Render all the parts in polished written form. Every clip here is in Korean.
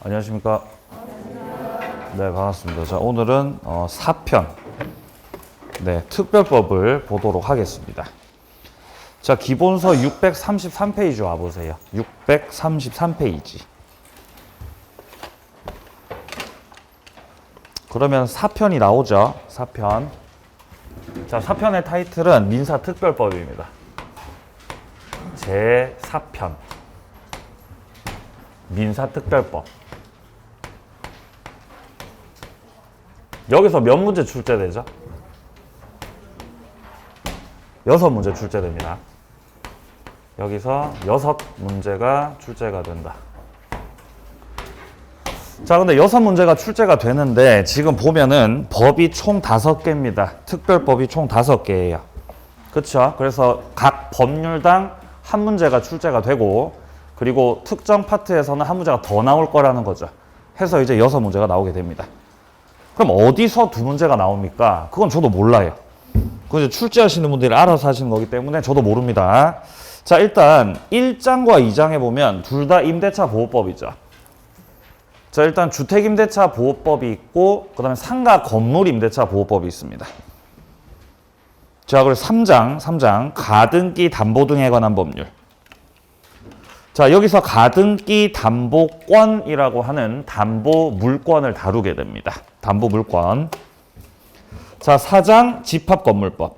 안녕하십니까. 네, 반갑습니다. 자, 오늘은 4편 특별법을 보도록 하겠습니다. 자, 기본서 633페이지 와보세요. 633페이지. 그러면 4편이 나오죠. 4편. 자, 4편의 타이틀은 민사특별법입니다. 제4편. 민사특별법. 여기서 몇 문제 출제되죠? 6문제 출제됩니다. 여기서 6문제가 출제가 된다. 자, 근데 6문제가 출제가 되는데 지금 보면은 법이 총 5개입니다. 특별법이 총 5개예요. 그쵸? 그래서 각 법률당 한 문제가 출제가 되고, 그리고 특정 파트에서는 한 문제가 더 나올 거라는 거죠. 해서 이제 6문제가 나오게 됩니다. 그럼 어디서 2문제가 나옵니까? 그건 저도 몰라요. 그건 이제 출제하시는 분들이 알아서 하시는 거기 때문에 저도 모릅니다. 자, 일단 1장과 2장에 보면 둘 다 임대차 보호법이죠. 자, 일단 주택임대차 보호법이 있고, 그 다음에 상가 건물 임대차 보호법이 있습니다. 자, 그리고 3장 가등기 담보 등에 관한 법률. 자, 여기서 가등기 담보권이라고 하는 담보 물권을 다루게 됩니다. 담보 물권. 자, 4장 집합건물법.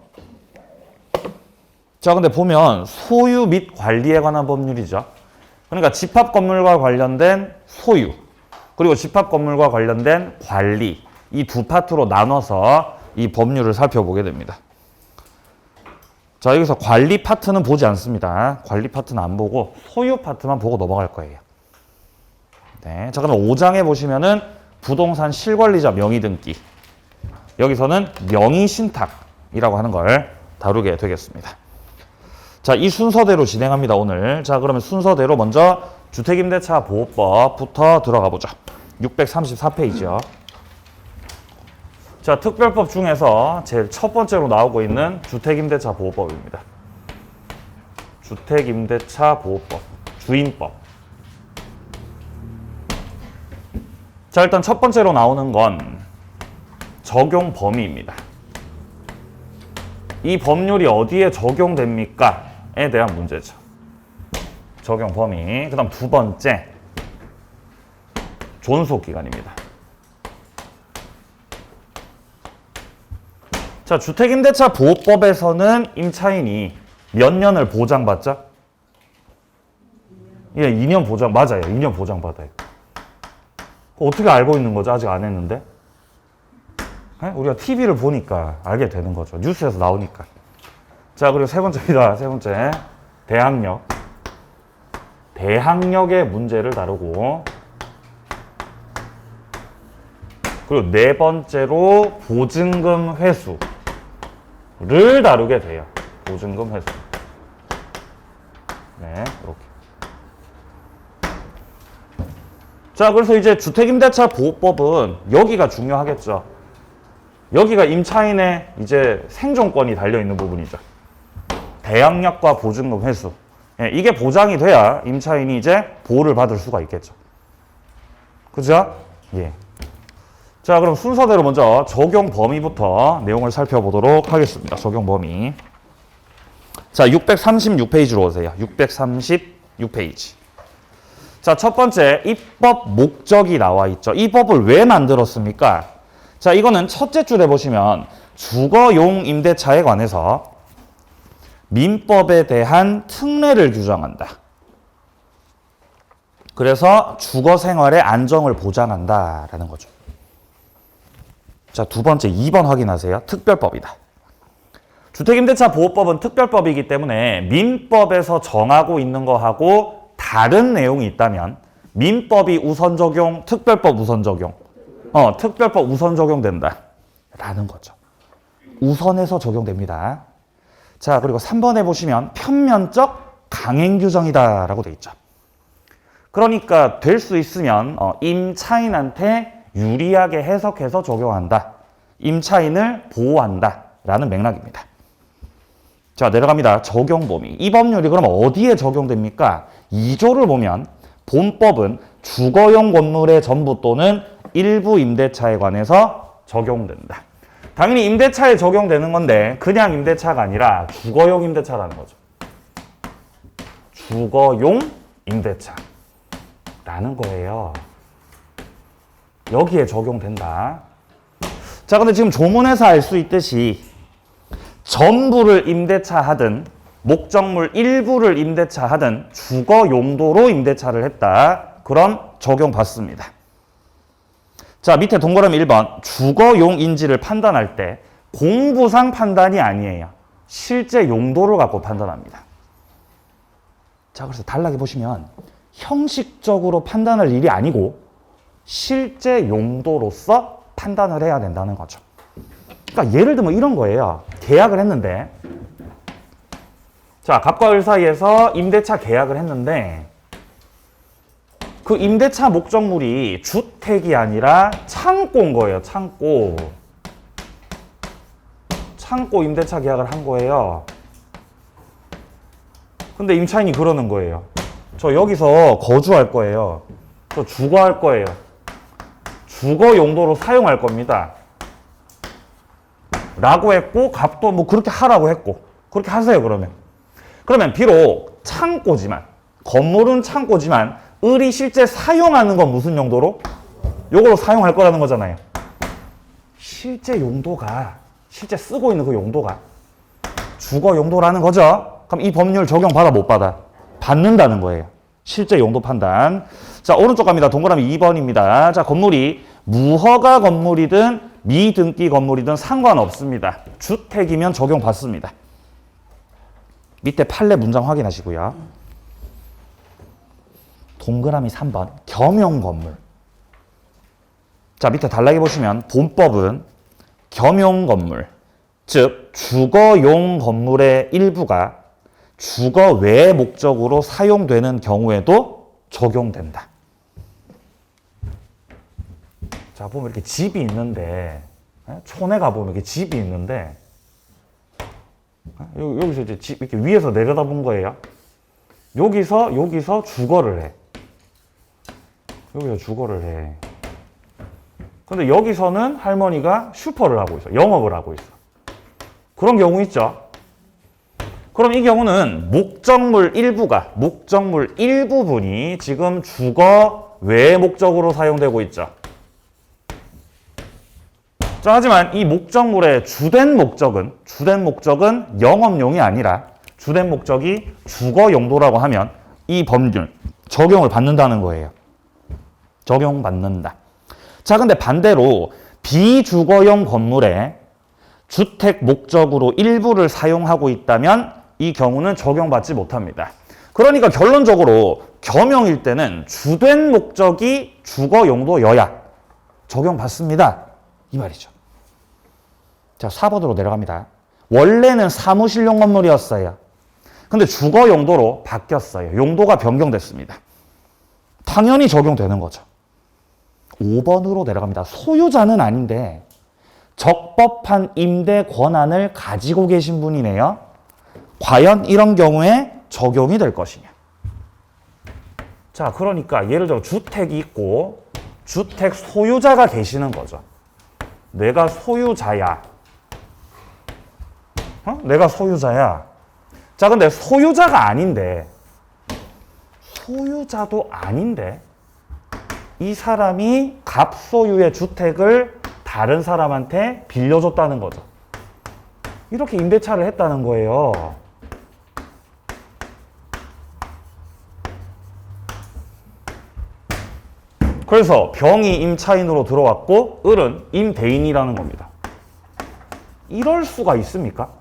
자, 근데 보면 소유 및 관리에 관한 법률이죠. 그러니까 집합건물과 관련된 소유, 그리고 집합건물과 관련된 관리, 이 두 파트로 나눠서 이 법률을 살펴보게 됩니다. 자, 여기서 관리 파트는 보지 않습니다. 관리 파트는 안 보고 소유 파트만 보고 넘어갈 거예요. 네. 자, 그럼 5장에 보시면은 부동산 실권리자 명의 등기. 여기서는 명의 신탁이라고 하는 걸 다루게 되겠습니다. 자, 이 순서대로 진행합니다, 오늘. 자, 그러면 순서대로 먼저 주택임대차 보호법부터 들어가 보죠. 634페이지요. 자, 특별법 중에서 제일 첫 번째로 나오고 있는 주택임대차 보호법입니다. 주택임대차 보호법, 주임법. 자, 일단 첫 번째로 나오는 건 적용 범위입니다. 이 법률이 어디에 적용됩니까?에 대한 문제죠. 적용 범위. 그 다음 두 번째, 존속기간입니다. 자, 주택임대차 보호법에서는 임차인이 몇 년을 보장받죠? 예, 2년 보장, 맞아요. 2년 보장받아요. 어떻게 알고 있는 거죠? 아직 안 했는데? 네? 우리가 TV를 보니까 알게 되는 거죠. 뉴스에서 나오니까. 자, 그리고 세 번째입니다. 세 번째. 대항력. 대항력의 문제를 다루고, 그리고 네 번째로 보증금 회수를 다루게 돼요. 보증금 회수. 네, 이렇게. 자, 그래서 이제 주택임대차 보호법은 여기가 중요하겠죠. 여기가 임차인의 이제 생존권이 달려있는 부분이죠. 대항력과 보증금 회수. 예, 이게 보장이 돼야 임차인이 이제 보호를 받을 수가 있겠죠. 그죠? 예. 자, 그럼 순서대로 먼저 적용 범위부터 내용을 살펴보도록 하겠습니다. 적용 범위. 자, 636페이지로 오세요. 636페이지. 자, 첫 번째, 입법 목적이 나와 있죠. 이 법을 왜 만들었습니까? 자, 이거는 첫째 줄에 보시면 주거용 임대차에 관해서 민법에 대한 특례를 규정한다. 그래서 주거 생활의 안정을 보장한다라는 거죠. 자, 두 번째, 2번 확인하세요. 특별법이다. 주택임대차 보호법은 특별법이기 때문에 민법에서 정하고 있는 거하고 다른 내용이 있다면 민법이 우선 적용, 특별법 우선 적용. 특별법 우선 적용된다. 라는 거죠. 우선해서 적용됩니다. 자, 그리고 3번에 보시면 편면적 강행 규정이다 라고 돼 있죠. 그러니까 될 수 있으면 임차인한테 유리하게 해석해서 적용한다. 임차인을 보호한다. 라는 맥락입니다. 자, 내려갑니다. 적용 범위. 이 법률이 그럼 어디에 적용됩니까? 2조를 보면 본법은 주거용 건물의 전부 또는 일부 임대차에 관해서 적용된다. 당연히 임대차에 적용되는 건데 그냥 임대차가 아니라 주거용 임대차라는 거죠. 주거용 임대차라는 거예요. 여기에 적용된다. 자, 근데 지금 조문에서 알 수 있듯이 전부를 임대차 하든 목적물 일부를 임대차 하든 주거 용도로 임대차를 했다. 그럼 적용받습니다. 자, 밑에 동그라미 1번 주거용인지를 판단할 때 공부상 판단이 아니에요. 실제 용도를 갖고 판단합니다. 자, 그래서 단락에 보시면 형식적으로 판단할 일이 아니고 실제 용도로서 판단을 해야 된다는 거죠. 그러니까 예를 들면 이런 거예요. 계약을 했는데 자, 갑과 을 사이에서 임대차 계약을 했는데 그 임대차 목적물이 주택이 아니라 창고인 거예요. 창고 임대차 계약을 한 거예요. 근데 임차인이 그러는 거예요. 저 여기서 거주할 거예요. 저 주거할 거예요. 주거 용도로 사용할 겁니다. 라고 했고 갑도 뭐 그렇게 하라고 했고 그렇게 하세요. 그러면 비록 창고지만 건물은 창고지만 을이 실제 사용하는 건 무슨 용도로? 요거로 사용할 거라는 거잖아요. 실제 용도가 실제 쓰고 있는 그 용도가 주거 용도라는 거죠. 그럼 이 법률 적용 받아 못 받아? 받는다는 거예요. 실제 용도 판단. 자, 오른쪽 갑니다. 동그라미 2번입니다. 자, 건물이 무허가 건물이든 미등기 건물이든 상관없습니다. 주택이면 적용받습니다. 밑에 판례 문장 확인하시고요. 동그라미 3번 겸용 건물. 자, 밑에 단락에 보시면 본법은 겸용 건물, 즉 주거용 건물의 일부가 주거 외 목적으로 사용되는 경우에도 적용된다. 자, 보면 이렇게 집이 있는데 촌에 가보면 이렇게 집이 있는데 여기서 이제 집 이렇게 위에서 내려다본 거예요. 여기서 주거를 해. 여기서 주거를 해. 근데 여기서는 할머니가 슈퍼를 하고 있어. 영업을 하고 있어. 그런 경우 있죠. 그럼 이 경우는 목적물 일부분이 지금 주거 외 목적으로 사용되고 있죠. 자, 하지만 이 목적물의 주된 목적은 영업용이 아니라 주된 목적이 주거 용도라고 하면 이 법률 적용을 받는다는 거예요. 적용받는다. 자, 근데 반대로 비주거용 건물에 주택 목적으로 일부를 사용하고 있다면 이 경우는 적용받지 못합니다. 그러니까 결론적으로 겸용일 때는 주된 목적이 주거 용도여야 적용받습니다. 이 말이죠. 자, 4번으로 내려갑니다. 원래는 사무실용 건물이었어요. 근데 주거 용도로 바뀌었어요. 용도가 변경됐습니다. 당연히 적용되는 거죠. 5번으로 내려갑니다. 소유자는 아닌데 적법한 임대 권한을 가지고 계신 분이네요. 과연 이런 경우에 적용이 될 것이냐. 자, 그러니까 예를 들어 주택이 있고 주택 소유자가 계시는 거죠. 내가 소유자야. 내가 소유자야. 자, 근데 소유자도 아닌데 이 사람이 갑소유의 주택을 다른 사람한테 빌려줬다는 거죠. 이렇게 임대차를 했다는 거예요. 그래서 병이 임차인으로 들어왔고 을은 임대인이라는 겁니다. 이럴 수가 있습니까?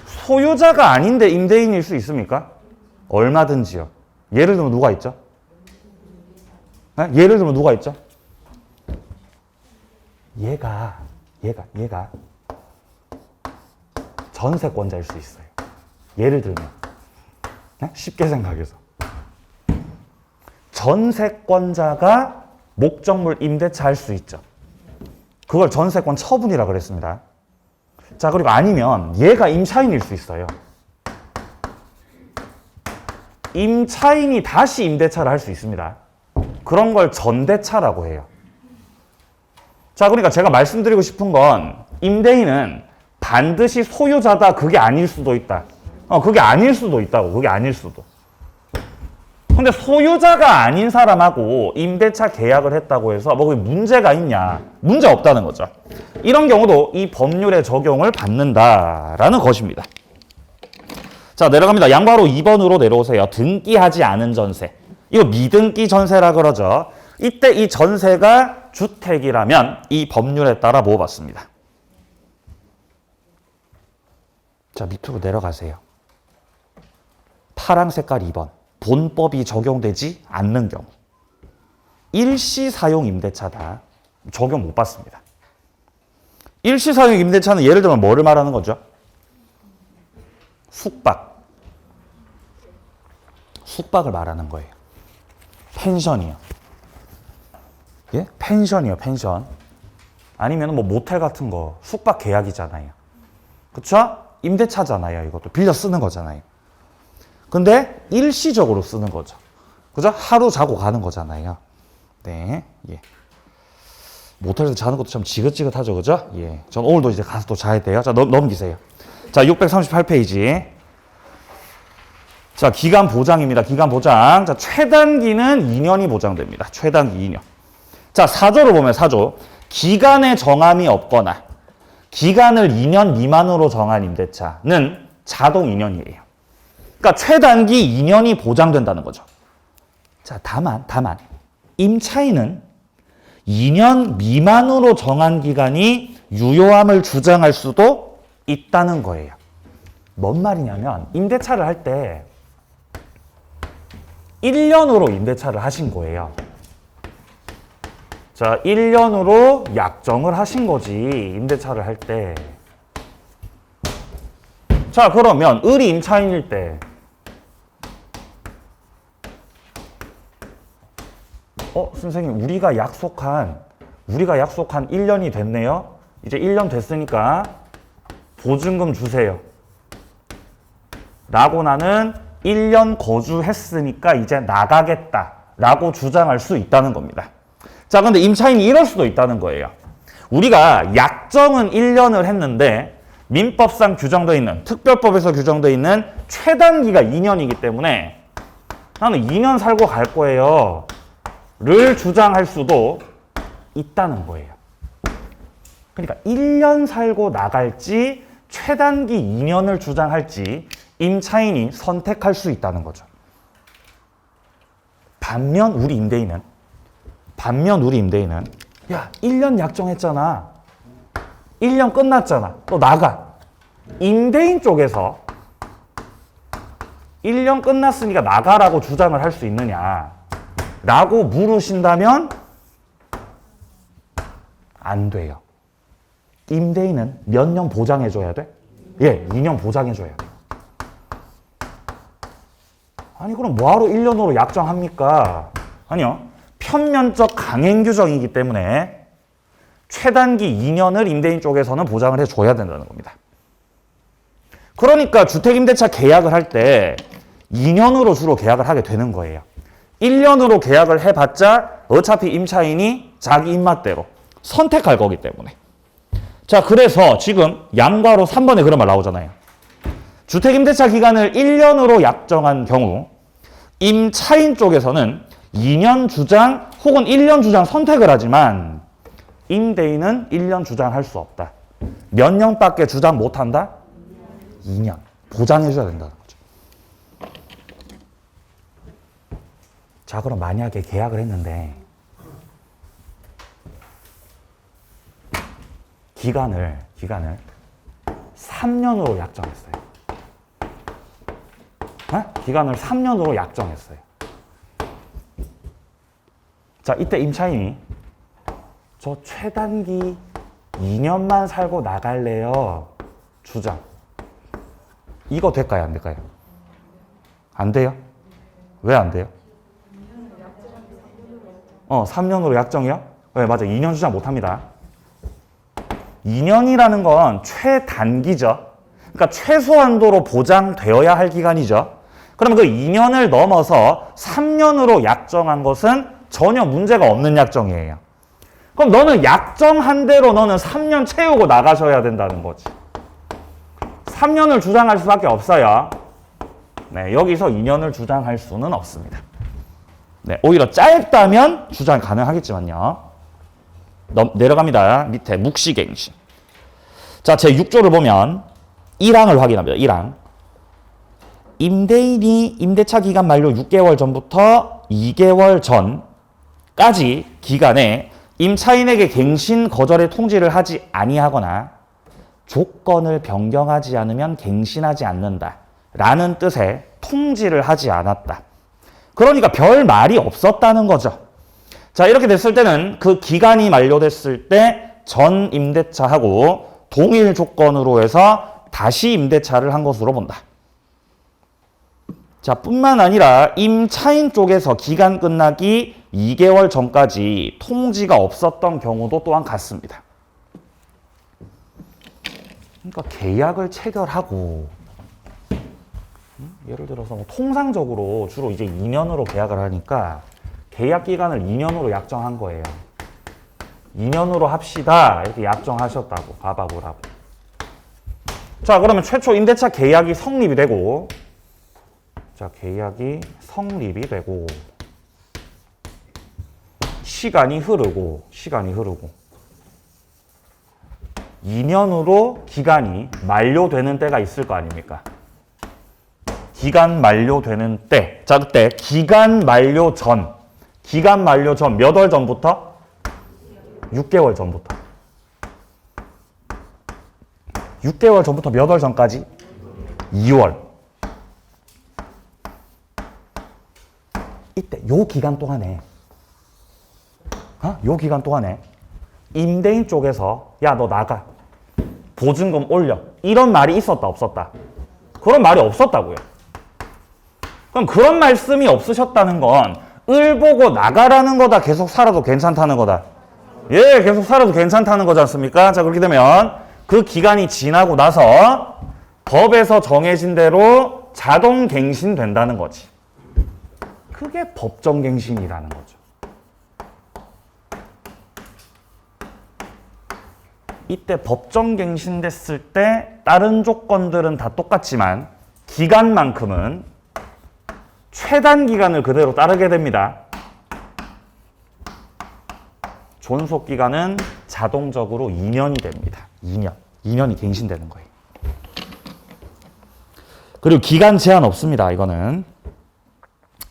소유자가 아닌데 임대인일 수 있습니까? 얼마든지요. 예를 들면 누가 있죠? 얘가 전세권자일 수 있어요. 예를 들면 쉽게 생각해서 전세권자가 목적물 임대차 할 수 있죠. 그걸 전세권 처분이라 그랬습니다. 자, 그리고 아니면 얘가 임차인일 수 있어요. 임차인이 다시 임대차를 할 수 있습니다. 그런 걸 전대차라고 해요. 자, 그러니까 제가 말씀드리고 싶은 건 임대인은 반드시 소유자다 그게 아닐 수도 있다. 그게 아닐 수도 있다고. 그게 아닐 수도. 근데 소유자가 아닌 사람하고 임대차 계약을 했다고 해서 뭐 그게 문제가 있냐? 문제 없다는 거죠. 이런 경우도 이 법률의 적용을 받는다라는 것입니다. 자, 내려갑니다. 양바로 2번으로 내려오세요. 등기하지 않은 전세. 이거 미등기 전세라 그러죠. 이때 이 전세가 주택이라면 이 법률에 따라 뭐 받습니다. 자, 밑으로 내려가세요. 파랑 색깔 2번. 본법이 적용되지 않는 경우. 일시 사용 임대차다. 적용 못 받습니다. 일시 사용 임대차는 예를 들면 뭐를 말하는 거죠? 숙박. 숙박을 말하는 거예요. 펜션이요. 예? 펜션이요, 펜션. 아니면 뭐 모텔 같은 거 숙박 계약이잖아요. 그쵸? 임대차잖아요. 이것도 빌려 쓰는 거잖아요. 근데 일시적으로 쓰는 거죠. 그죠? 하루 자고 가는 거잖아요. 네. 예. 모텔에서 자는 것도 참 지긋지긋하죠. 그죠? 예. 전 오늘도 이제 가서 또 자야 돼요. 자, 넘기세요. 자, 638페이지. 자, 기간 보장입니다. 기간 보장. 자, 최단기는 2년이 보장됩니다. 최단기 2년. 자, 4조를 보면 4조. 기간에 정함이 없거나 기간을 2년 미만으로 정한 임대차는 자동 2년이에요. 그러니까 최단기 2년이 보장된다는 거죠. 자, 다만 임차인은 2년 미만으로 정한 기간이 유효함을 주장할 수도 있다는 거예요. 뭔 말이냐면 임대차를 할 때 1년으로 임대차를 하신 거예요. 자, 1년으로 약정을 하신 거지, 임대차를 할 때. 자, 그러면 을이 임차인일 때 선생님, 우리가 약속한 1년이 됐네요. 이제 1년 됐으니까 보증금 주세요. 라고 나는 1년 거주했으니까 이제 나가겠다. 라고 주장할 수 있다는 겁니다. 자, 근데 임차인이 이럴 수도 있다는 거예요. 우리가 약정은 1년을 했는데 민법상 규정되어 있는, 특별법에서 규정되어 있는 최단기가 2년이기 때문에 나는 2년 살고 갈 거예요. 를 주장할 수도 있다는 거예요. 그러니까 1년 살고 나갈지 최단기 2년을 주장할지 임차인이 선택할 수 있다는 거죠. 반면 우리 임대인은 야, 1년 약정했잖아. 1년 끝났잖아. 또 나가. 임대인 쪽에서 1년 끝났으니까 나가라고 주장을 할 수 있느냐 라고 물으신다면 안 돼요. 임대인은 몇 년 보장해줘야 돼? 예, 2년 보장해줘야 돼. 아니, 그럼 뭐하러 1년으로 약정합니까? 아니요. 편면적 강행 규정이기 때문에 최단기 2년을 임대인 쪽에서는 보장을 해줘야 된다는 겁니다. 그러니까 주택임대차 계약을 할 때 2년으로 주로 계약을 하게 되는 거예요. 1년으로 계약을 해봤자 어차피 임차인이 자기 입맛대로 선택할 거기 때문에. 자, 그래서 지금 양괄호 3번에 그런 말 나오잖아요. 주택임대차 기간을 1년으로 약정한 경우 임차인 쪽에서는 2년 주장 혹은 1년 주장 선택을 하지만 임대인은 1년 주장할 수 없다. 몇 년밖에 주장 못한다? 2년. 보장해줘야 된다는 거죠. 자, 그럼 만약에 계약을 했는데 기간을 3년으로 약정했어요. 기간을 3년으로 약정했어요. 자, 이때 임차인이 저 최단기 2년만 살고 나갈래요. 주장. 이거 될까요? 안 될까요? 안 돼요? 왜 안 돼요? 3년으로 약정이요? 네, 맞아요. 2년 주장 못 합니다. 2년이라는 건 최단기죠. 그러니까 최소한도로 보장되어야 할 기간이죠. 그러면 그 2년을 넘어서 3년으로 약정한 것은 전혀 문제가 없는 약정이에요. 그럼 너는 약정한 대로 너는 3년 채우고 나가셔야 된다는 거지. 3년을 주장할 수밖에 없어요. 네, 여기서 2년을 주장할 수는 없습니다. 네, 오히려 짧다면 주장 가능하겠지만요. 내려갑니다. 밑에 묵시갱신. 자, 제 6조를 보면 1항을 확인합니다. 1항. 임대인이 임대차 기간 만료 6개월 전부터 2개월 전까지 기간에 임차인에게 갱신 거절의 통지를 하지 아니하거나 조건을 변경하지 않으면 갱신하지 않는다 라는 뜻의 통지를 하지 않았다. 그러니까 별 말이 없었다는 거죠. 자, 이렇게 됐을 때는 그 기간이 만료됐을 때 전 임대차하고 동일 조건으로 해서 다시 임대차를 한 것으로 본다. 자, 뿐만 아니라 임차인 쪽에서 기간 끝나기 2개월 전까지 통지가 없었던 경우도 또한 같습니다. 그러니까 계약을 체결하고 예를 들어서 뭐 통상적으로 주로 이제 2년으로 계약을 하니까 계약 기간을 2년으로 약정한 거예요. 2년으로 합시다 이렇게 약정하셨다고 봐봐보라고. 자, 그러면 최초 임대차 계약이 성립이 되고, 자, 계약이 성립이 되고 시간이 흐르고 2년으로 기간이 만료되는 때가 있을 거 아닙니까? 기간 만료되는 때. 자, 그때 기간 만료 전 몇 월 전부터? 6개월 전부터. 6개월 전부터 몇 월 전까지? 2월. 이때 요 기간 동안에 요 기간 동안에 임대인 쪽에서 야, 너 나가. 보증금 올려. 이런 말이 있었다, 없었다? 그런 말이 없었다고요. 그럼 그런 말씀이 없으셨다는 건 을 보고 나가라는 거다, 계속 살아도 괜찮다는 거다? 예, 계속 살아도 괜찮다는 거지 않습니까? 자, 그렇게 되면 그 기간이 지나고 나서 법에서 정해진 대로 자동 갱신된다는 거지. 그게 법정 갱신이라는 거죠. 이때 법정 갱신됐을 때 다른 조건들은 다 똑같지만 기간만큼은 최단 기간을 그대로 따르게 됩니다. 존속 기간은 자동적으로 2년이 됩니다. 2년이 갱신되는 거예요. 그리고 기간 제한 없습니다. 이거는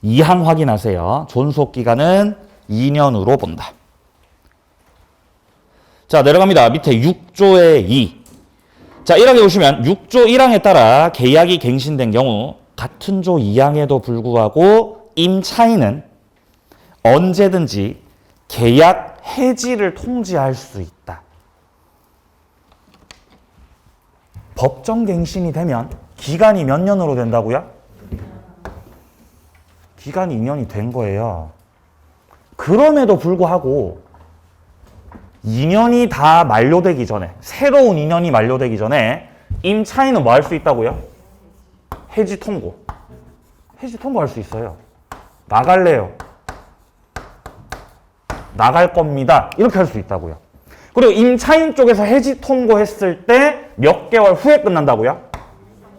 2항 확인하세요. 존속 기간은 2년으로 본다. 자, 내려갑니다. 밑에 6조의 2. 자, 1항에 보시면 6조 1항에 따라 계약이 갱신된 경우 같은 조 2항에도 불구하고 임차인은 언제든지 계약 해지를 통지할 수 있다. 법정 갱신이 되면 기간이 몇 년으로 된다고요? 기간이 2년이 된 거예요. 그럼에도 불구하고 2년이 다 만료되기 전에, 새로운 2년이 만료되기 전에 임차인은 뭐 할 수 있다고요? 해지 통고. 해지 통고할 수 있어요. 나갈래요. 나갈 겁니다. 이렇게 할 수 있다고요. 그리고 임차인 쪽에서 해지 통고했을 때 몇 개월 후에 끝난다고요?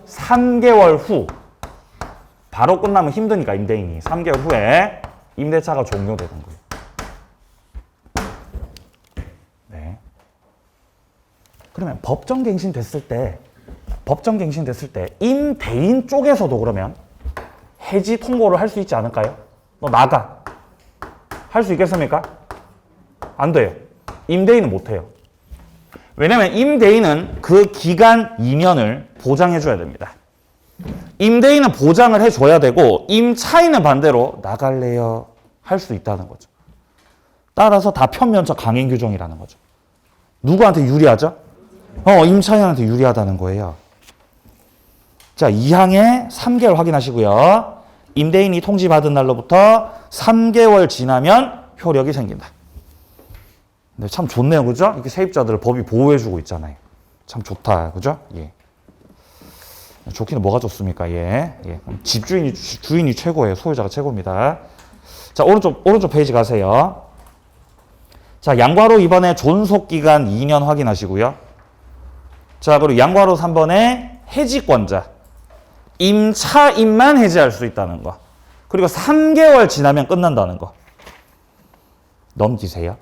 3개월 후. 바로 끝나면 힘드니까 임대인이 3개월 후에 임대차가 종료되는 거예요. 네. 그러면 법정 갱신 됐을 때 임대인 쪽에서도 그러면 해지 통고를 할 수 있지 않을까요? 너 나가. 할 수 있겠습니까? 안 돼요. 임대인은 못 해요. 왜냐면 임대인은 그 기간 2년을 보장해 줘야 됩니다. 임대인은 보장을 해줘야 되고 임차인은 반대로 나갈래요 할 수 있다는 거죠. 따라서 다 편면적 강행 규정이라는 거죠. 누구한테 유리하죠? 임차인한테 유리하다는 거예요. 자, 2항에 3개월 확인하시고요. 임대인이 통지받은 날로부터 3개월 지나면 효력이 생긴다. 네, 참 좋네요. 그죠? 이렇게 세입자들을 법이 보호해주고 있잖아요. 참 좋다. 그죠? 예. 좋기는 뭐가 좋습니까? 예. 주인이 최고예요. 소유자가 최고입니다. 자, 오른쪽 페이지 가세요. 자, 양괄호 2번에 존속기간 2년 확인하시고요. 자, 그리고 양괄호 3번에 해지권자. 임차인만 해지할 수 있다는 거. 그리고 3개월 지나면 끝난다는 거. 넘기세요.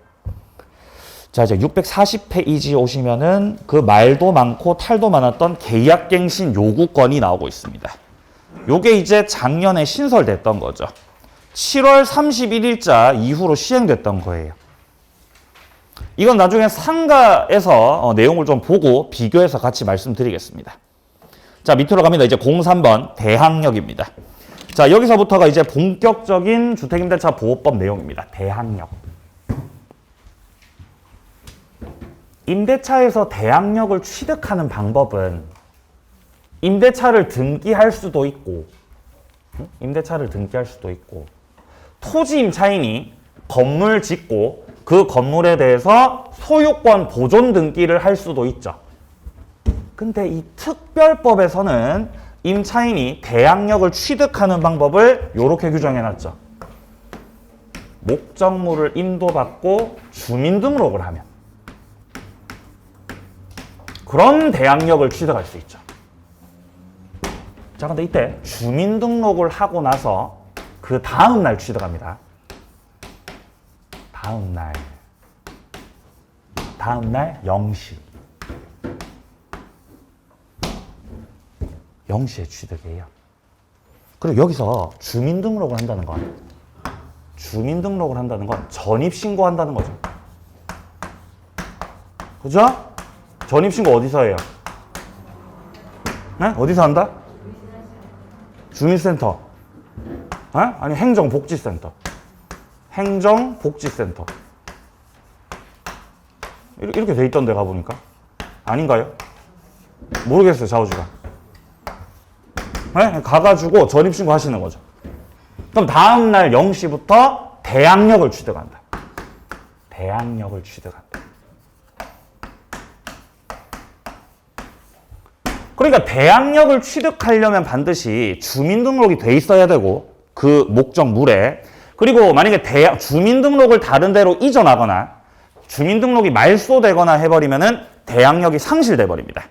자, 이제 640페이지 오시면은 그 말도 많고 탈도 많았던 계약갱신 요구권이 나오고 있습니다. 요게 이제 작년에 신설됐던 거죠. 7월 31일자 이후로 시행됐던 거예요. 이건 나중에 상가에서 내용을 좀 보고 비교해서 같이 말씀드리겠습니다. 자, 밑으로 갑니다. 이제 03번 대항력입니다. 자, 여기서부터가 이제 본격적인 주택임대차 보호법 내용입니다. 대항력. 임대차에서 대항력을 취득하는 방법은 임대차를 등기할 수도 있고, 토지 임차인이 건물 짓고 그 건물에 대해서 소유권 보존 등기를 할 수도 있죠. 근데 이 특별법에서는 임차인이 대항력을 취득하는 방법을 이렇게 규정해놨죠. 목적물을 인도받고 주민등록을 하면 그런 대항력을 취득할 수 있죠. 자, 근데 이때 주민등록을 하고 나서 그 다음 날 취득합니다. 다음 날 0시. 0시에 취득이에요. 그리고 여기서 주민등록을 한다는 건 전입신고한다는 거죠. 그죠? 전입신고 어디서 해요? 네? 어디서 한다? 주민센터. 네? 아니, 행정복지센터. 이렇게 돼 있던데 가보니까. 아닌가요? 모르겠어요, 좌우지가. 네? 가가지고 전입신고 하시는 거죠. 그럼 다음날 0시부터 대항력을 취득한다. 그러니까 대항력을 취득하려면 반드시 주민등록이 돼 있어야 되고, 그 목적물에. 그리고 만약에 주민등록을 다른 데로 이전하거나 주민등록이 말소되거나 해버리면은 대항력이 상실돼 버립니다.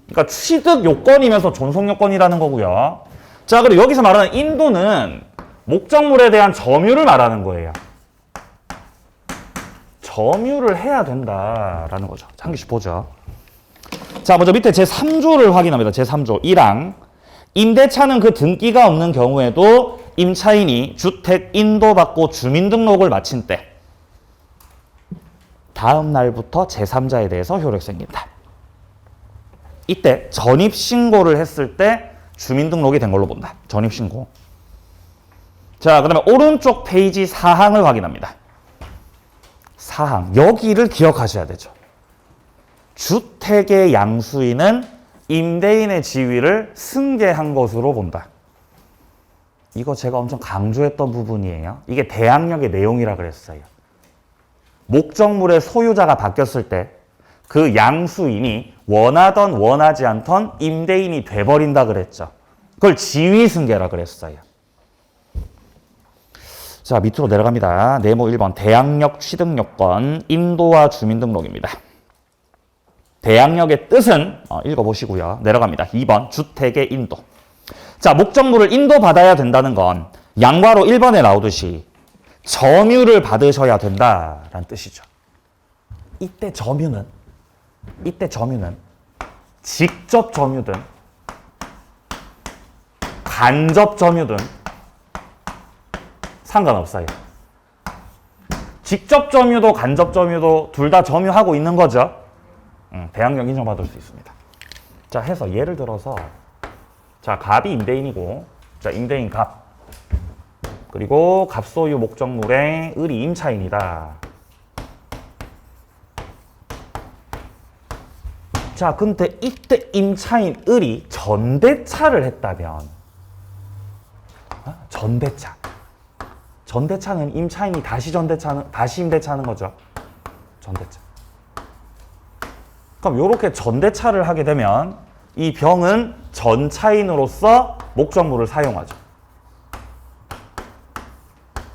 그러니까 취득 요건이면서 존속 요건이라는 거고요. 자, 그리고 여기서 말하는 인도는 목적물에 대한 점유를 말하는 거예요. 점유를 해야 된다라는 거죠. 한 개씩 보죠. 자, 먼저 밑에 제3조를 확인합니다. 제3조 1항. 임대차는 그 등기가 없는 경우에도 임차인이 주택 인도받고 주민등록을 마친 때 다음 날부터 제3자에 대해서 효력이 생긴다. 이때 전입신고를 했을 때 주민등록이 된 걸로 본다. 전입신고. 자, 그 다음에 오른쪽 페이지 4항을 확인합니다. 4항. 여기를 기억하셔야 되죠. 주택의 양수인은 임대인의 지위를 승계한 것으로 본다. 이거 제가 엄청 강조했던 부분이에요. 이게 대항력의 내용이라 그랬어요. 목적물의 소유자가 바뀌었을 때 그 양수인이 원하던 원하지 않던 임대인이 돼버린다 그랬죠. 그걸 지위승계라 그랬어요. 자, 밑으로 내려갑니다. 네모 1번 대항력 취득요건 인도와 주민등록입니다. 대항력의 뜻은 읽어보시고요. 내려갑니다. 2번 주택의 인도. 자, 목적물을 인도받아야 된다는 건 양괄호 1번에 나오듯이 점유를 받으셔야 된다라는 뜻이죠. 이때 점유는 직접 점유든 간접 점유든 상관없어요. 직접 점유도 간접 점유도 둘 다 점유하고 있는 거죠. 대항력 인정받을 수 있습니다. 자, 해서 예를 들어서 자, 갑이 임대인이고, 자, 임대인 갑. 그리고 갑소유 목적물의 을이 임차인이다. 자, 근데 이때 임차인 을이 전대차를 했다면, 전대차는 임차인이 다시 임대차하는 거죠. 전대차. 그럼 이렇게 전대차를 하게 되면 이 병은 전차인으로서 목적물을 사용하죠.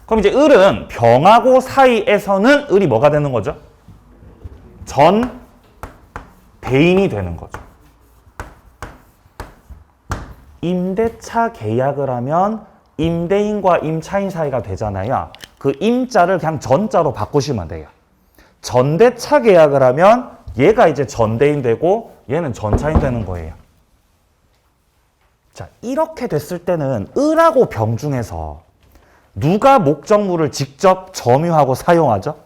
그럼 이제 을은 병하고 사이에서는 을이 뭐가 되는 거죠? 전대인이 되는 거죠. 임대차 계약을 하면 임대인과 임차인 사이가 되잖아요. 그 임자를 그냥 전자로 바꾸시면 돼요. 전대차 계약을 하면 얘가 이제 전대인 되고 얘는 전차인 되는 거예요. 자, 이렇게 됐을 때는 을하고 병 중에서 누가 목적물을 직접 점유하고 사용하죠?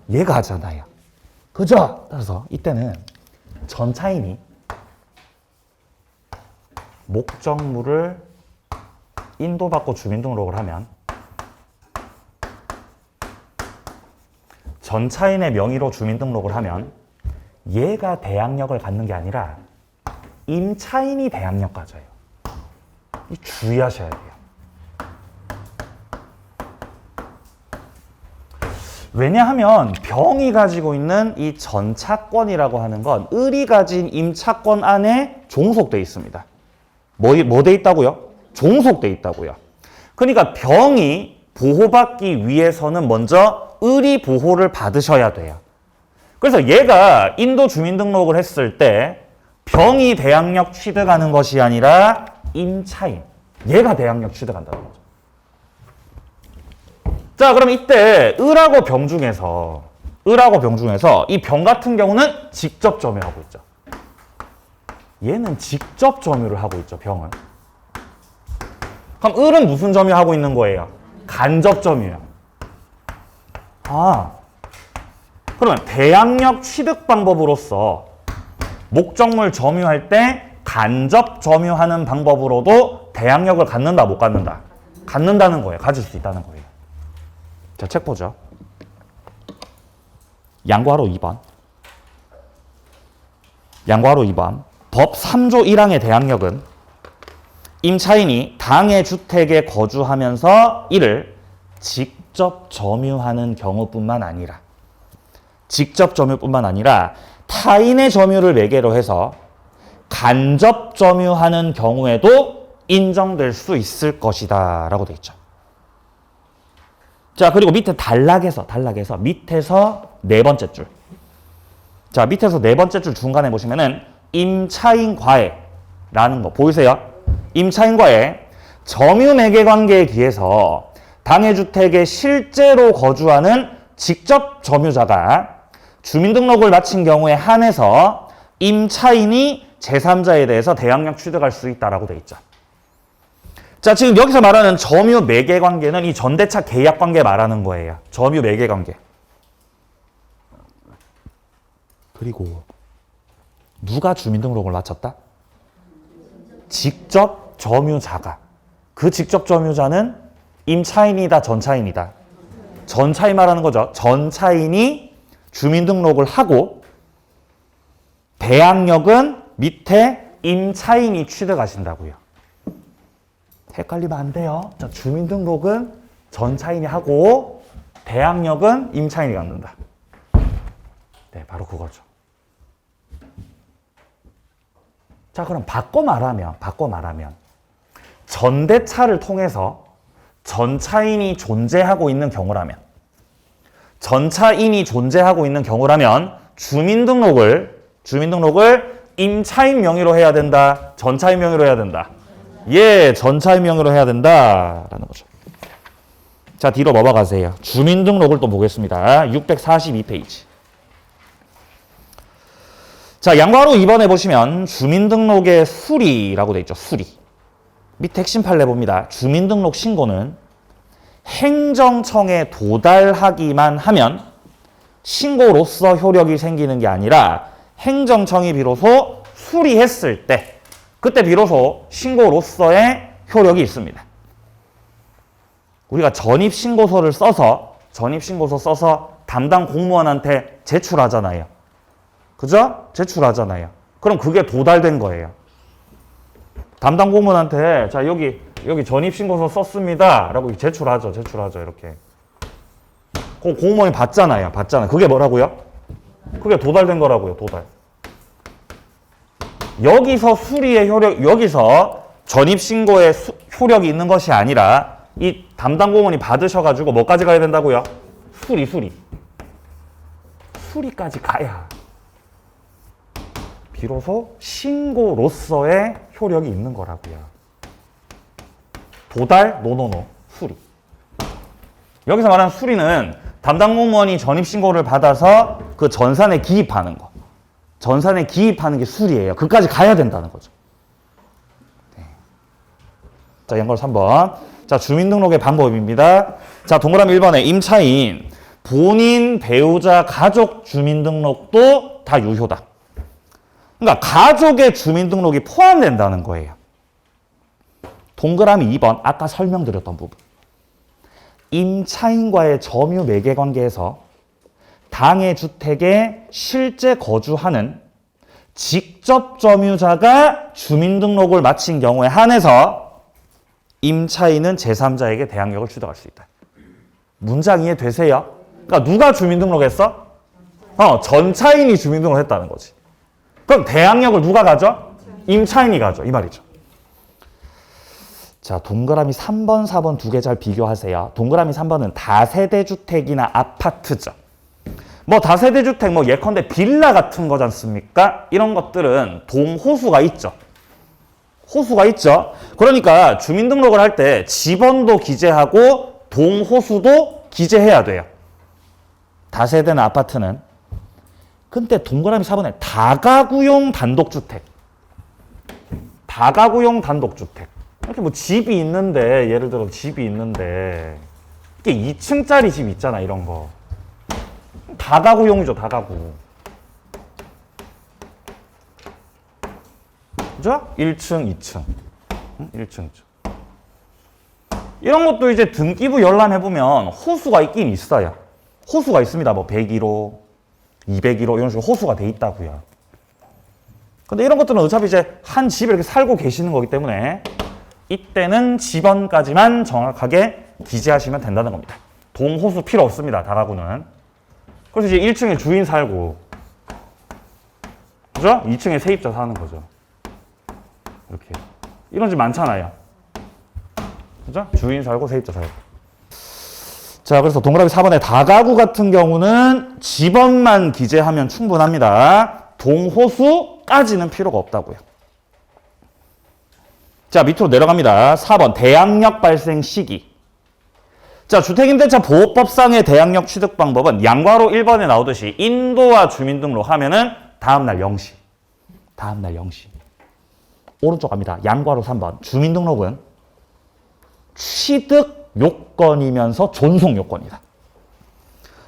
얘가 하잖아요. 그죠? 따라서 이때는 전차인이 목적물을 인도받고 주민등록을 하면 전차인의 명의로 주민등록을 하면 얘가 대항력을 갖는 게 아니라 임차인이 대항력 가져요. 주의하셔야 돼요. 왜냐하면 병이 가지고 있는 이 전차권이라고 하는 건 을이 가진 임차권 안에 종속돼 있습니다. 뭐 돼 있다고요? 종속돼 있다고요. 그러니까 병이 보호받기 위해서는 먼저 을이 보호를 받으셔야 돼요. 그래서 얘가 인도 주민등록을 했을 때 병이 대항력 취득하는 것이 아니라 임차인, 얘가 대항력 취득한다는 거죠. 자, 그럼 이때 을하고 병 중에서 이 병 같은 경우는 직접 점유하고 있죠. 얘는 직접 점유를 하고 있죠, 병은. 그럼 을은 무슨 점유하고 있는 거예요? 간접 점유요. 그러면 대항력 취득 방법으로서 목적물 점유할 때 간접 점유하는 방법으로도 대항력을 갖는다, 못 갖는다? 갖는다는 거예요. 가질 수 있다는 거예요. 자, 책 보죠. 양과로 2번. 양과로 2번. 법 3조 1항의 대항력은 임차인이 당의 주택에 거주하면서 이를 직접 점유하는 경우뿐만 아니라 타인의 점유를 매개로 해서 간접 점유하는 경우에도 인정될 수 있을 것이다 라고 되어 있죠. 자, 그리고 밑에 단락에서 밑에서 네 번째 줄. 자, 밑에서 네 번째 줄 중간에 보시면은 임차인과해라는 거 보이세요? 임차인과해 점유 매개 관계에 기해서 당해 주택에 실제로 거주하는 직접 점유자가 주민등록을 마친 경우에 한해서 임차인이 제3자에 대해서 대항력 취득할 수 있다라고 돼 있죠. 자, 지금 여기서 말하는 점유 매개 관계는 이 전대차 계약 관계 말하는 거예요. 점유 매개 관계. 그리고 누가 주민등록을 마쳤다? 직접 점유자가. 그 직접 점유자는 임차인이다, 전차인이다? 전차인 말하는 거죠. 전차인이 주민등록을 하고 대항력은 밑에 임차인이 취득하신다고요. 헷갈리면 안 돼요. 자, 주민등록은 전차인이 하고 대항력은 임차인이 갖는다. 네, 바로 그거죠. 자, 그럼 바꿔 말하면 전대차를 통해서 전차인이 존재하고 있는 경우라면 주민등록을 임차인 명의로 해야 된다, 전차인 명의로 해야 된다. 예, 전차인 명의로 해야 된다라는 거죠. 자, 뒤로 넘어가세요. 주민등록을 또 보겠습니다. 642페이지. 자, 양과로 2번에 보시면 주민등록의 수리라고 돼 있죠. 수리. 밑에 핵심 판례 봅니다. 주민등록 신고는 행정청에 도달하기만 하면 신고로서 효력이 생기는 게 아니라 행정청이 비로소 수리했을 때 그때 비로소 신고로서의 효력이 있습니다. 우리가 전입신고서를 써서 담당 공무원한테 제출하잖아요. 그죠? 제출하잖아요. 그럼 그게 도달된 거예요. 담당 공무원한테 자, 여기 전입신고서 썼습니다 라고 제출하죠. 이렇게. 그 공무원이 받잖아요. 그게 뭐라고요? 그게 도달된 거라고요. 도달. 여기서 수리의 효력, 여기서 전입신고의 효력이 있는 것이 아니라 이 담당 공무원이 받으셔가지고 뭐까지 가야 된다고요? 수리까지 가야 비로소 신고로서의 효력이 있는 거라고요. 도달, 노노노, 수리. 여기서 말하는 수리는 담당 공무원이 전입신고를 받아서 그 전산에 기입하는 거. 전산에 기입하는 게 수리예요. 그까지 가야 된다는 거죠. 네. 자, 연결 3번. 자, 주민등록의 방법입니다. 자, 동그라미 1번에 임차인, 본인, 배우자, 가족 주민등록도 다 유효다. 그러니까 가족의 주민등록이 포함된다는 거예요. 동그라미 2번, 아까 설명드렸던 부분. 임차인과의 점유 매개 관계에서 당해 주택에 실제 거주하는 직접 점유자가 주민등록을 마친 경우에 한해서 임차인은 제3자에게 대항력을 취득할 수 있다. 문장 이해되세요? 그러니까 누가 주민등록했어? 전차인이 주민등록했다는 거지. 그럼 대항력을 누가 가져? 임차인이 가져. 이 말이죠. 자, 동그라미 3번, 4번 두 개 잘 비교하세요. 동그라미 3번은 다세대주택이나 아파트죠. 뭐 다세대주택, 뭐 예컨대 빌라 같은 거지 않습니까? 이런 것들은 동호수가 있죠. 호수가 있죠. 그러니까 주민등록을 할 때 집원도 기재하고 동호수도 기재해야 돼요. 다세대나 아파트는. 근데 동그라미 4번에 다가구용 단독주택. 다가구용 단독주택. 이렇게 뭐 집이 있는데, 예를 들어 집이 있는데, 이게 2층짜리 집 있잖아, 이런 거. 다가구용이죠, 다가구. 그죠? 1층, 2층. 1층, 2층. 이런 것도 이제 등기부 열람해보면 호수가 있긴 있어요. 호수가 있습니다. 뭐 101호, 201호 이런 식으로 호수가 돼 있다고요. 근데 이런 것들은 어차피 이제 한 집에 이렇게 살고 계시는 거기 때문에 이때는 집원까지만 정확하게 기재하시면 된다는 겁니다. 동호수 필요 없습니다. 다가구는. 그래서 이제 1층에 주인 살고, 그죠? 2층에 세입자 사는 거죠. 이렇게. 이런 집 많잖아요. 그죠? 주인 살고 세입자 살고. 자, 그래서 동그라미 4번에 다가구 같은 경우는 집원만 기재하면 충분합니다. 동호수까지는 필요가 없다고요. 자, 밑으로 내려갑니다. 4번 대항력 발생 시기. 자, 주택임대차 보호법상의 대항력 취득 방법은 양괄호 1번에 나오듯이 인도와 주민등록 하면은 다음날 0시. 다음날 0시. 오른쪽 갑니다. 양괄호 3번. 주민등록은 취득 요건이면서 존속 요건이다.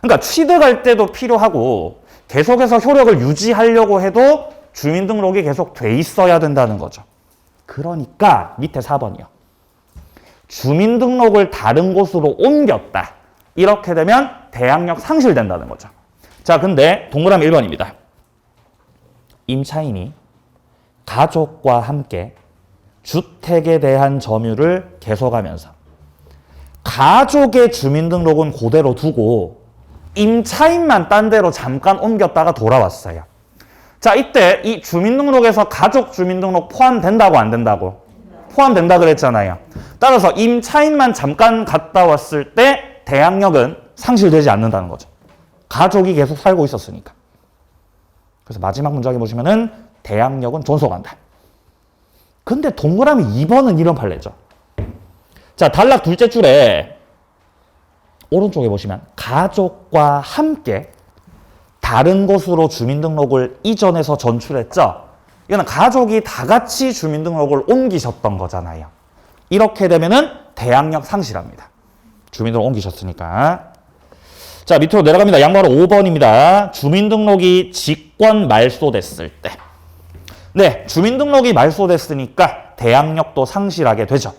그러니까 취득할 때도 필요하고 계속해서 효력을 유지하려고 해도 주민등록이 계속 돼 있어야 된다는 거죠. 그러니까 밑에 4번이요. 주민등록을 다른 곳으로 옮겼다. 이렇게 되면 대항력 상실된다는 거죠. 자, 근데 동그라미 1번입니다. 임차인이 가족과 함께 주택에 대한 점유를 계속하면서 가족의 주민등록은 그대로 두고 임차인만 딴 데로 잠깐 옮겼다가 돌아왔어요. 자, 이때 이 주민등록에서 가족 주민등록 포함된다고 안 된다고? 포함된다 그랬잖아요. 따라서 임차인만 잠깐 갔다 왔을 때 대항력은 상실되지 않는다는 거죠. 가족이 계속 살고 있었으니까. 그래서 마지막 문장에 보시면은 대항력은 존속한다. 근데 동그라미 2번은 이런 판례죠. 자, 단락 둘째 줄에 오른쪽에 보시면 가족과 함께 다른 곳으로 주민등록을 이전해서 전출했죠. 이거는 가족이 다 같이 주민등록을 옮기셨던 거잖아요. 이렇게 되면은 대항력 상실합니다. 주민등록 옮기셨으니까. 자, 밑으로 내려갑니다. 양괄호 5번입니다. 주민등록이 직권 말소됐을 때. 네, 주민등록이 말소됐으니까 대항력도 상실하게 되죠.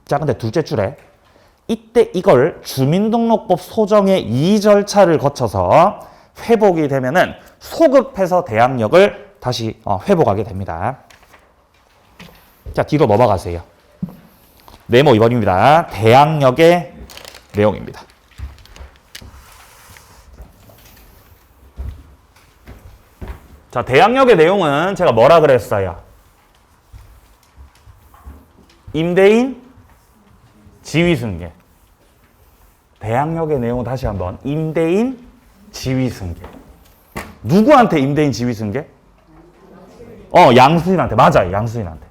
자, 근데 둘째 줄에 이때 이걸 주민등록법 소정의 이의 절차를 거쳐서 회복이 되면은 소급해서 대항력을 다시 회복하게 됩니다. 자, 뒤로 넘어가세요. 네모 2번입니다. 대항력의 내용입니다. 자, 대항력의 내용은 제가 뭐라 그랬어요? 임대인 지위승계. 대항력의 내용은 다시 한번 임대인 지위승계. 누구한테 임대인 지위승계? 양수인한테. 맞아요. 양수인한테.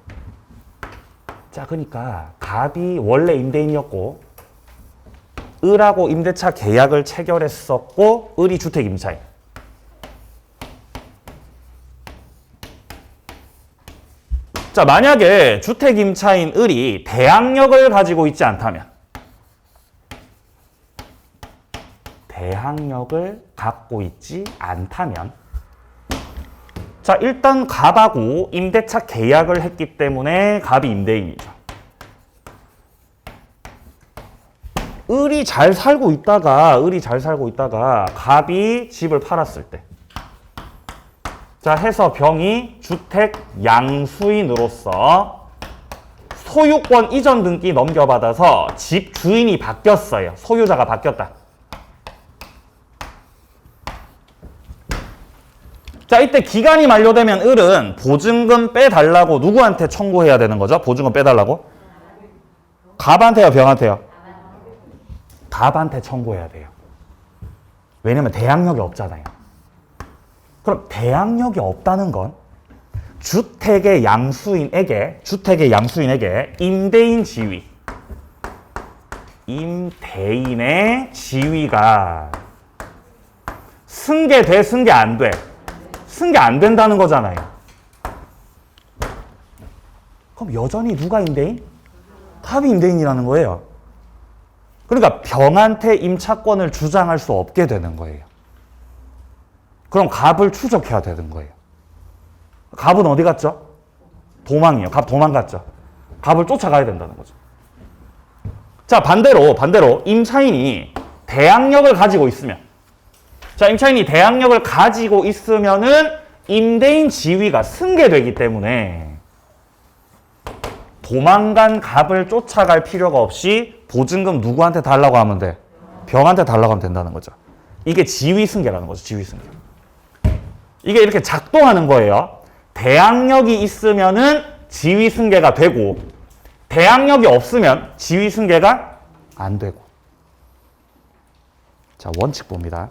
자, 그러니까 갑이 원래 임대인이었고 을하고 임대차 계약을 체결했었고 을이 주택 임차인. 자, 만약에 주택 임차인 을이 대항력을 가지고 있지 않다면, 대항력을 갖고 있지 않다면, 자, 일단 갑하고 임대차 계약을 했기 때문에 갑이 임대인이죠. 을이 잘 살고 있다가 갑이 집을 팔았을 때, 자, 해서 병이 주택 양수인으로서 소유권 이전 등기 넘겨받아서 집 주인이 바뀌었어요. 소유자가 바뀌었다. 자, 이때 기간이 만료되면 을은 보증금 빼달라고 누구한테 청구해야 되는 거죠? 보증금 빼달라고? 갑한테요, 병한테요? 갑한테 청구해야 돼요. 왜냐면 대항력이 없잖아요. 그럼 대항력이 없다는 건 주택의 양수인에게 임대인 지위, 임대인의 지위가 승계돼, 승계 안 돼? 승계 안 된다는 거잖아요. 그럼 여전히 누가 임대인? 갑이 임대인이라는 거예요. 그러니까 병한테 임차권을 주장할 수 없게 되는 거예요. 그럼 갑을 추적해야 되는 거예요. 갑은 어디 갔죠? 도망이요. 갑 도망갔죠. 갑을 쫓아가야 된다는 거죠. 자, 반대로 임차인이 대항력을 가지고 있으면, 자, 임차인이 대항력을 가지고 있으면은 임대인 지위가 승계되기 때문에 도망간 갑을 쫓아갈 필요가 없이 보증금 누구한테 달라고 하면 돼? 병한테 달라고 하면 된다는 거죠. 이게 지위승계라는 거죠. 지위승계. 이게 이렇게 작동하는 거예요. 대항력이 있으면은 지위승계가 되고, 대항력이 없으면 지위승계가 안 되고. 자, 원칙 봅니다.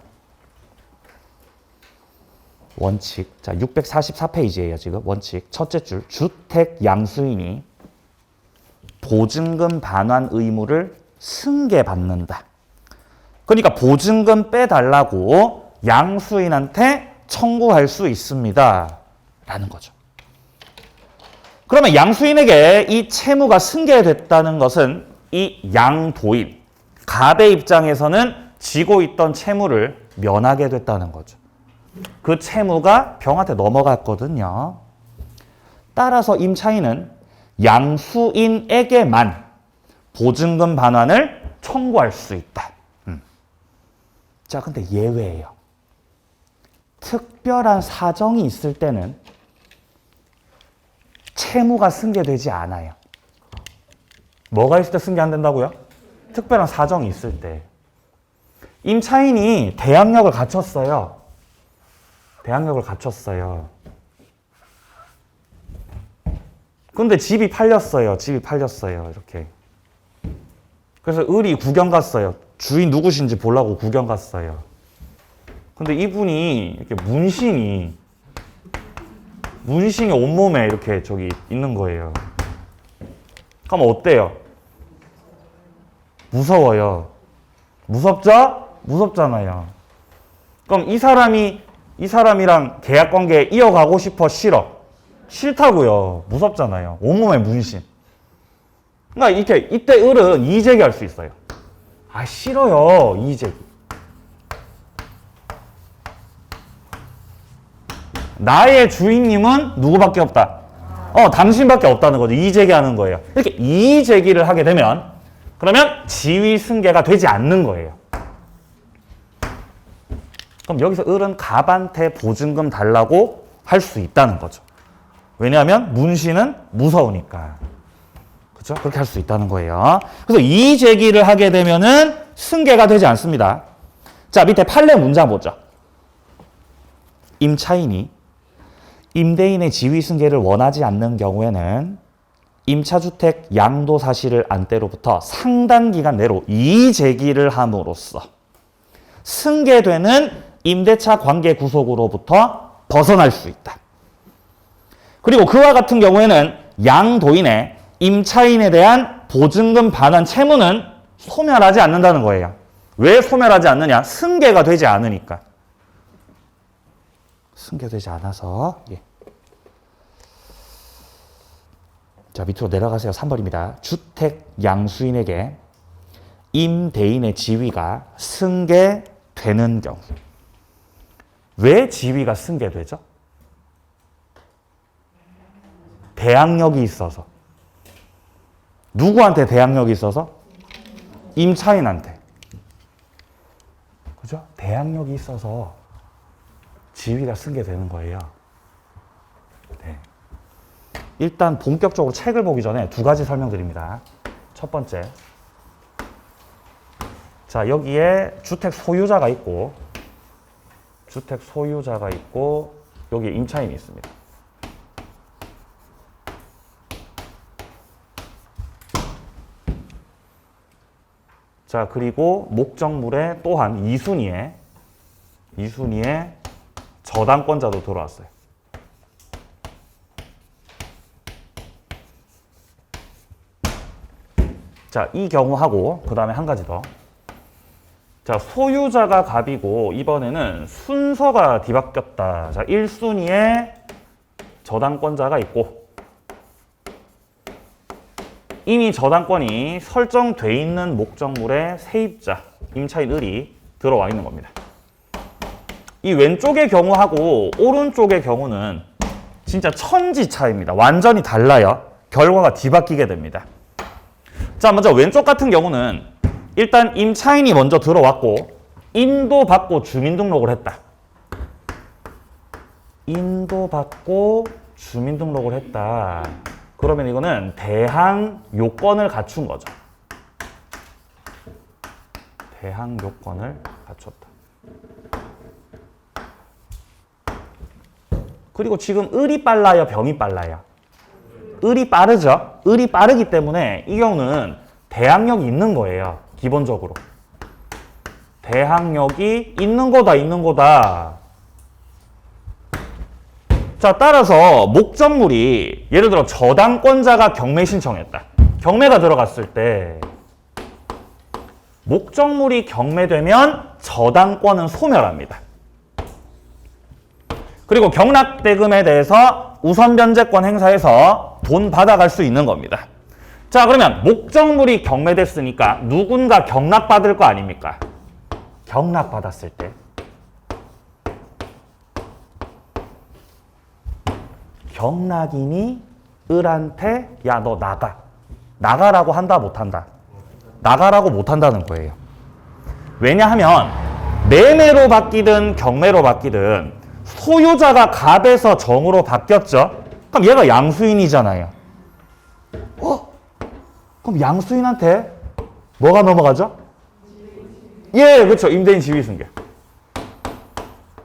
원칙. 자, 644페이지예요, 지금. 원칙. 첫째 줄. 주택 양수인이 보증금 반환 의무를 승계받는다. 그러니까 보증금 빼달라고 양수인한테 청구할 수 있습니다. 라는 거죠. 그러면 양수인에게 이 채무가 승계됐다는 것은 이 양도인, 갑의 입장에서는 지고 있던 채무를 면하게 됐다는 거죠. 그 채무가 병한테 넘어갔거든요. 따라서 임차인은 양수인에게만 보증금 반환을 청구할 수 있다. 자, 근데 예외예요. 특별한 사정이 있을 때는 채무가 승계되지 않아요. 뭐가 있을 때 승계 안 된다고요? 특별한 사정이 있을 때. 임차인이 대항력을 갖췄어요. 근데 집이 팔렸어요. 이렇게. 그래서 을이 구경 갔어요. 주인 누구신지 보려고 구경 갔어요. 근데 이분이 이렇게 문신이 온몸에 이렇게 저기 있는 거예요. 그럼 어때요? 무서워요. 무섭죠? 무섭잖아요. 그럼 이 사람이랑 계약 관계 이어가고 싶어? 싫어? 싫다고요. 무섭잖아요. 온몸에 문신. 그러니까 이때 을은 이의제기할 수 있어요. 아, 싫어요. 이의제기. 나의 주인님은 누구밖에 없다. 당신밖에 없다는 거죠. 이의제기하는 거예요. 이렇게 이의제기를 하게 되면 그러면 지위 승계가 되지 않는 거예요. 그럼 여기서 을은 갑한테 보증금 달라고 할 수 있다는 거죠. 왜냐하면 문신은 무서우니까. 그렇죠? 그렇게 할 수 있다는 거예요. 그래서 이의제기를 하게 되면은 승계가 되지 않습니다. 자, 밑에 판례 문장 보죠. 임차인이 임대인의 지위 승계를 원하지 않는 경우에는 임차주택 양도사실을 안 때로부터 상당 기간 내로 이의제기를 함으로써 승계되는 임대차 관계 구속으로부터 벗어날 수 있다. 그리고 그와 같은 경우에는 양도인의 임차인에 대한 보증금 반환 채무는 소멸하지 않는다는 거예요. 왜 소멸하지 않느냐? 승계가 되지 않으니까. 승계되지 않아서. 예. 자, 밑으로 내려가세요. 3번입니다. 주택 양수인에게 임대인의 지위가 승계되는 경우. 왜 지위가 승계되죠? 대항력이 있어서. 누구한테 대항력이 있어서? 임차인한테. 그죠? 대항력이 있어서 지위가 승계되는 거예요. 네. 일단 본격적으로 책을 보기 전에 두 가지 설명드립니다. 첫 번째. 자, 여기에 주택 소유자가 있고, 여기에 임차인이 있습니다. 자, 그리고 목적물에 또한 2순위에 저당권자도 들어왔어요. 자, 이 경우하고 그 다음에 한 가지 더. 자, 소유자가 갑이고 이번에는 순서가 뒤바뀌었다. 자, 1순위에 저당권자가 있고 이미 저당권이 설정돼 있는 목적물의 세입자, 임차인 을이 들어와 있는 겁니다. 이 왼쪽의 경우하고 오른쪽의 경우는 진짜 천지 차이입니다. 완전히 달라요. 결과가 뒤바뀌게 됩니다. 자, 먼저 왼쪽 같은 경우는 일단 임차인이 먼저 들어왔고 인도받고 주민등록을 했다. 인도받고 주민등록을 했다. 그러면 이거는 대항 요건을 갖춘 거죠. 대항 요건을 갖췄다. 그리고 지금 을이 빨라요, 병이 빨라요? 을이 빠르죠? 을이 빠르기 때문에 이 경우는 대항력이 있는 거예요. 기본적으로. 대항력이 있는 거다. 자, 따라서 목적물이 예를 들어 저당권자가 경매 신청했다. 경매가 들어갔을 때 목적물이 경매되면 저당권은 소멸합니다. 그리고 경락대금에 대해서 우선 변제권 행사해서 돈 받아갈 수 있는 겁니다. 자, 그러면 목적물이 경매됐으니까 누군가 경락받을 거 아닙니까? 경락받았을 때 경락인이 을한테 야, 너 나가. 나가라고 한다, 못한다? 나가라고 못한다는 거예요. 왜냐하면 매매로 바뀌든 경매로 바뀌든 소유자가 갑에서 정으로 바뀌었죠? 그럼 얘가 양수인이잖아요. 그럼 양수인한테 뭐가 넘어가죠? 예, 그렇죠. 임대인 지위 승계.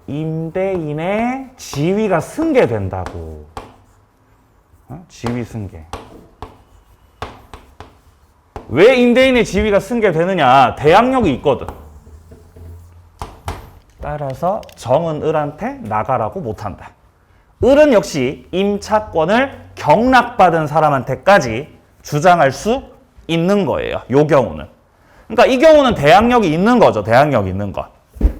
임대인의 지위가 승계된다고. 지위 승계. 왜 임대인의 지위가 승계되느냐? 대항력이 있거든. 따라서 정은 을한테 나가라고 못한다. 을은 역시 임차권을 경락받은 사람한테까지 주장할 수 있는 거예요. 요 경우는. 그러니까 이 경우는 대항력이 있는 거죠. 대항력이 있는 것.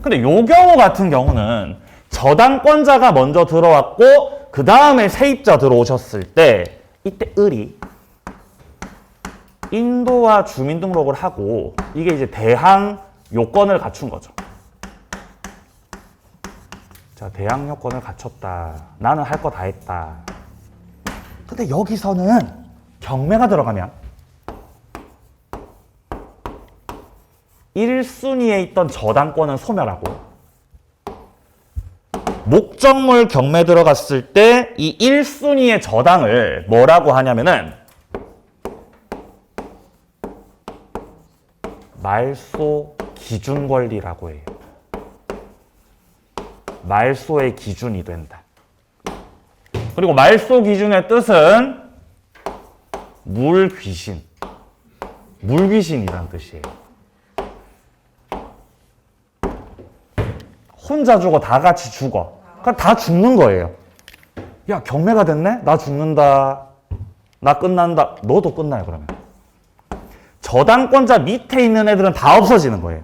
근데 요 경우 같은 경우는 저당권자가 먼저 들어왔고 그 다음에 세입자 들어오셨을 때 이때 을이 인도와 주민등록을 하고 이게 이제 대항 요건을 갖춘 거죠. 자, 대항 요건을 갖췄다. 나는 할 거 다 했다. 근데 여기서는 경매가 들어가면 1순위에 있던 저당권은 소멸하고 목적물 경매 들어갔을 때 이 1순위의 저당을 뭐라고 하냐면은 말소 기준 권리라고 해요. 말소의 기준이 된다. 그리고 말소 기준의 뜻은 물귀신. 물귀신이란 뜻이에요. 혼자 죽어, 다 같이 죽어. 그러니까 다 죽는 거예요. 야, 경매가 됐네? 나 죽는다. 나 끝난다. 너도 끝나요, 그러면. 저당권자 밑에 있는 애들은 다 없어지는 거예요.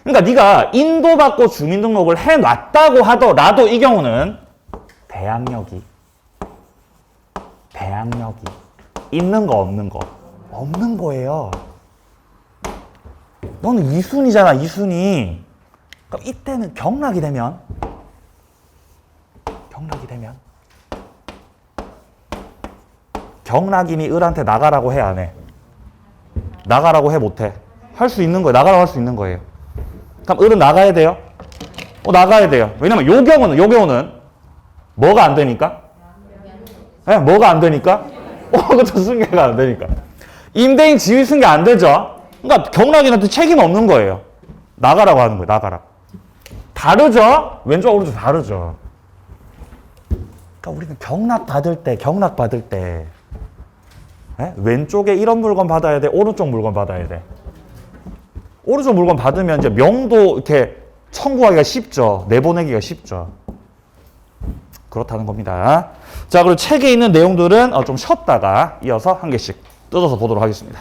그러니까 네가 인도받고 주민등록을 해놨다고 하더라도 이 경우는 대항력이 있는 거 없는 거 없는 거예요. 너는 2순위잖아, 2순위. 그럼 이때는 경락이 되면 경락인이 을한테 나가라고 해, 안 해? 나가라고 해, 못 해? 할 수 있는 거예요. 나가라고 할 수 있는 거예요. 그럼 을은 나가야 돼요? 나가야 돼요. 왜냐면 요 경우는 뭐가 안 되니까? 네, 뭐가 안 되니까? 그쵸, 승계가 안 되니까. 임대인 지위 승계 안 되죠? 그러니까 경락인한테 책임 없는 거예요. 나가라고 하는 거예요, 나가라고. 다르죠? 왼쪽, 오른쪽 다르죠? 그러니까 우리는 경락 받을 때, 네? 왼쪽에 이런 물건 받아야 돼, 오른쪽 물건 받아야 돼. 오른쪽 물건 받으면 이제 명도 이렇게 청구하기가 쉽죠. 내보내기가 쉽죠. 그렇다는 겁니다. 자, 그리고 책에 있는 내용들은 좀 쉬었다가 이어서 한 개씩 뜯어서 보도록 하겠습니다.